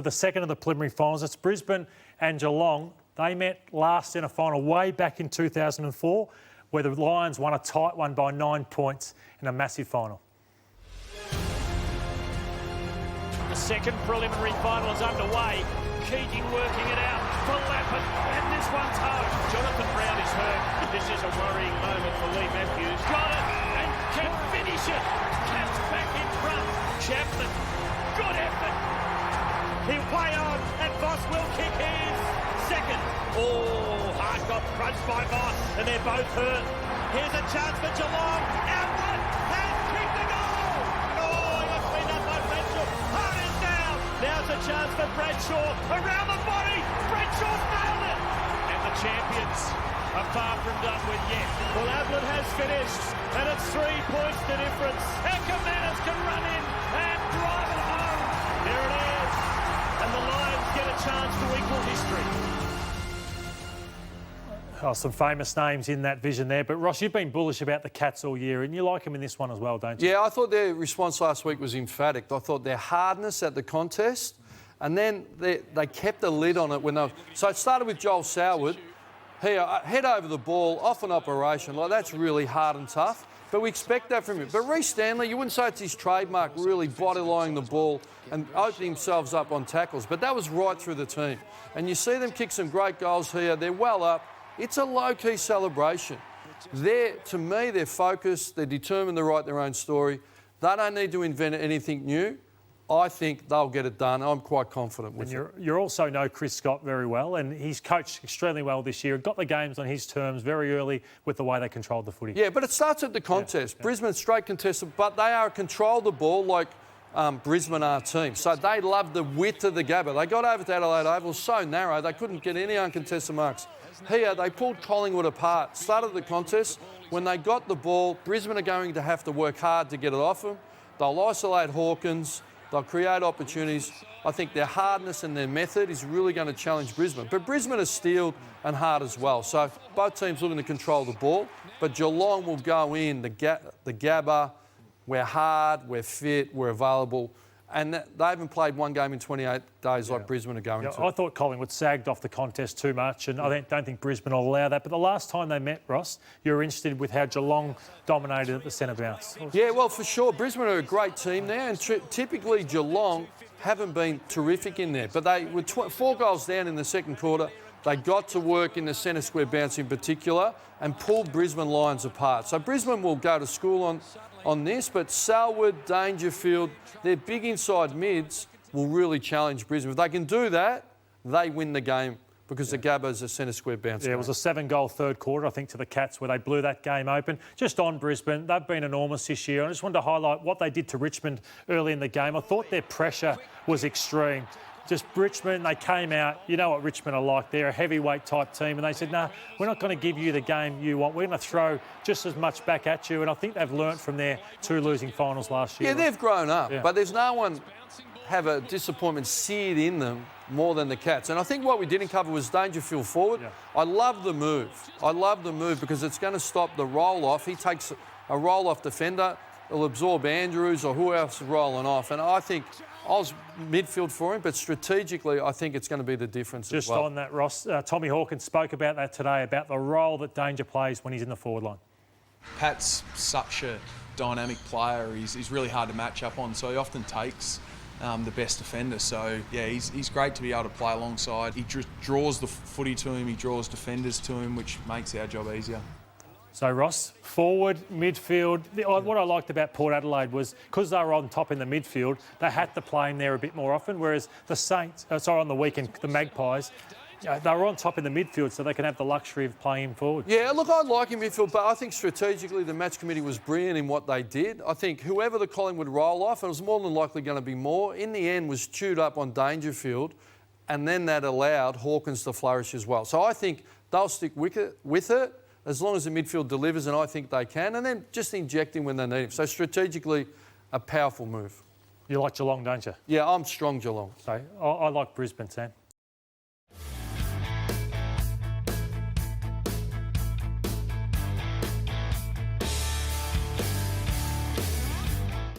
The second of the preliminary finals, it's Brisbane and Geelong. They met last in a final way back in 2004, where the Lions won a tight one by 9 points in a massive final. The second preliminary final is underway. Keating working it out for Lappin, and this one's home. Jonathan Brown is hurt. This is a worrying moment for Lee Matthews. Got it and can finish it. Cats back in front. Chapman, good effort. He'll play on, and Voss will kick his second. Oh, hard got crunched by Voss, and they're both hurt. Here's a chance for Geelong. Outlet has kicked the goal. Oh, he must be done by Bradshaw. Hard is down. Now's a chance for Bradshaw. Around the body. Bradshaw's nailed it. And the champions are far from done with yet. Well, Ablett has finished, and it's 3 points to difference. Ekamenis can run in and drive it home. Here it is. And the Lions get a chance to equal history. Oh, some famous names in that vision there. But, Ross, you've been bullish about the Cats all year, and you like them in this one as well, don't you? Yeah, I thought their response last week was emphatic. I thought their hardness at the contest, and then they kept a lid on it when they were... So it started with Joel Selwood. Here, head over the ball, off an operation. Like, that's really hard and tough. But we expect that from him. But Reece Stanley, you wouldn't say it's his trademark, really bodylining the ball and opening themselves up on tackles. But that was right through the team. And you see them kick some great goals here. They're well up. It's a low-key celebration. To me, they're focused. They're determined to write their own story. They don't need to invent anything new. I think they'll get it done. I'm quite confident with it. You also know Chris Scott very well, and he's coached extremely well this year. Got the games on his terms very early with the way they controlled the footy. Yeah, but it starts at the contest. Yeah. Brisbane straight contested, but they are control the ball like Brisbane are team. So they love the width of the Gabba. They got over to Adelaide Oval so narrow they couldn't get any uncontested marks. Here, they pulled Collingwood apart. Started the contest. When they got the ball, Brisbane are going to have to work hard to get it off them. They'll isolate Hawkins. They'll create opportunities. I think their hardness and their method is really going to challenge Brisbane. But Brisbane is steeled and hard as well. So both teams looking to control the ball. But Geelong will go in, the Gabba, we're hard, we're fit, we're available. And they haven't played one game in 28 days like Brisbane are going to. I thought Collingwood sagged off the contest too much, and I don't think Brisbane will allow that. But the last time they met, Ross, you were interested with how Geelong dominated at the centre bounce. Yeah, well, for sure. Brisbane are a great team there, and typically Geelong haven't been terrific in there. But they were 4 goals down in the second quarter. They got to work in the centre square bounce in particular and pulled Brisbane Lions apart. So Brisbane will go to school on this, but Selwood, Dangerfield, their big inside mids will really challenge Brisbane. If they can do that, they win the game because the Gabba is a centre square bounce. Yeah, it was a 7-goal third quarter, I think, to the Cats where they blew that game open. Just on Brisbane, they've been enormous this year. I just wanted to highlight what they did to Richmond early in the game. I thought their pressure was extreme. Just Richmond, they came out. You know what Richmond are like. They're a heavyweight type team. And they said, no, we're not going to give you the game you want. We're going to throw just as much back at you. And I think they've learnt from their 2 losing finals last year. Yeah, they've grown up. Yeah. But there's no one have a disappointment seared in them more than the Cats. And I think what we didn't cover was Dangerfield forward. Yeah. I love the move. I love the move because it's going to stop the roll-off. He takes a roll-off defender. He'll absorb Andrews or who else is rolling off. And I think... I was midfield for him, but strategically, I think it's going to be the difference as well. Just on that, Ross, Tommy Hawkins spoke about that today, about the role that Danger plays when he's in the forward line. Pat's such a dynamic player. He's really hard to match up on, so he often takes the best defender. So, yeah, he's great to be able to play alongside. He draws the footy to him, he draws defenders to him, which makes our job easier. So, Ross, forward, midfield. What I liked about Port Adelaide was because they were on top in the midfield, they had to play him there a bit more often, whereas the Saints, on the weekend, the Magpies, they were on top in the midfield so they can have the luxury of playing him forward. Yeah, look, I like him midfield, but I think strategically the match committee was brilliant in what they did. I think whoever the Collingwood roll off, and it was more than likely going to be more, in the end was chewed up on Dangerfield, and then that allowed Hawkins to flourish as well. So I think they'll stick with it. As long as the midfield delivers, and I think they can, and then just inject him when they need him. So strategically, a powerful move. You like Geelong, don't you? Yeah, I'm strong Geelong. So I like Brisbane, Sam.